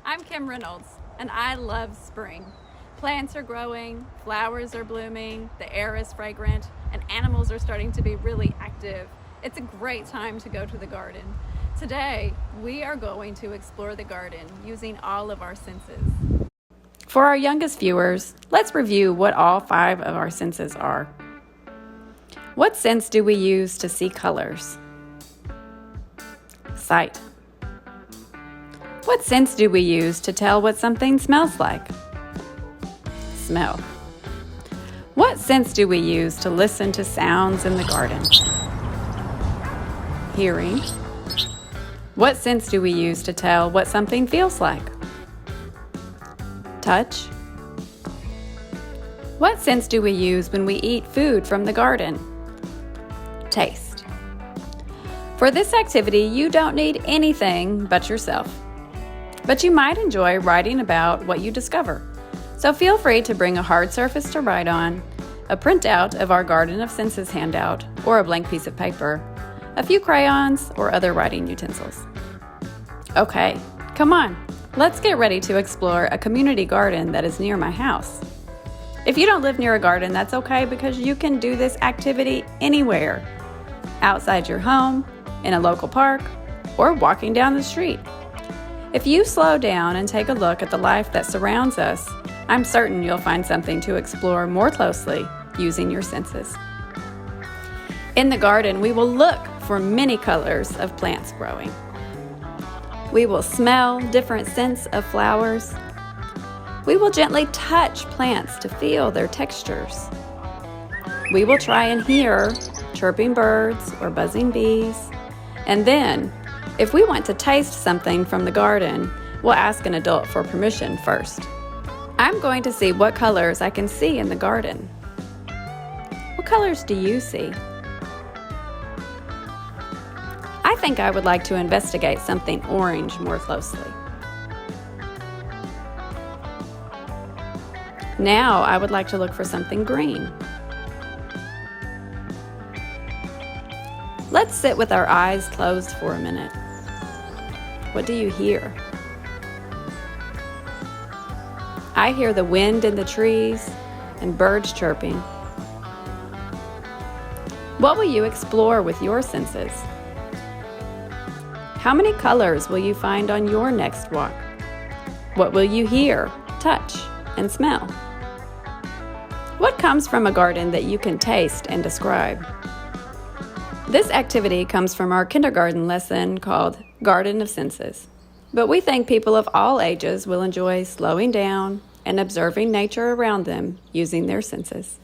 I'm Kim Reynolds, and I love spring. Plants are growing, flowers are blooming, the air is fragrant, and animals are starting to be really active. It's a great time to go to the garden. Today, we are going to explore the garden using all of our senses. For our youngest viewers, let's review what all 5 of our senses are. What sense do we use to see colors? Sight. What sense do we use to tell what something smells like? Smell. What sense do we use to listen to sounds in the garden? Hearing. What sense do we use to tell what something feels like? Touch. What sense do we use when we eat food from the garden? Taste. For this activity, you don't need anything but yourself. But you might enjoy writing about what you discover. So feel free to bring a hard surface to write on, a printout of our Garden of Senses handout, or a blank piece of paper, a few crayons, or other writing utensils. Okay, come on, let's get ready to explore a community garden that is near my house. If you don't live near a garden, that's okay because you can do this activity anywhere, outside your home, in a local park, or walking down the street. If you slow down and take a look at the life that surrounds us, I'm certain you'll find something to explore more closely using your senses. In the garden, we will look for many colors of plants growing. We will smell different scents of flowers. We will gently touch plants to feel their textures. We will try and hear chirping birds or buzzing bees. And then, if we want to taste something from the garden, we'll ask an adult for permission first. I'm going to see what colors I can see in the garden. What colors do you see? I think I would like to investigate something orange more closely. Now I would like to look for something green. Let's sit with our eyes closed for a minute. What do you hear? I hear the wind in the trees and birds chirping. What will you explore with your senses? How many colors will you find on your next walk? What will you hear, touch, and smell? What comes from a garden that you can taste and describe? This activity comes from our kindergarten lesson called Garden of Senses. But we think people of all ages will enjoy slowing down and observing nature around them using their senses.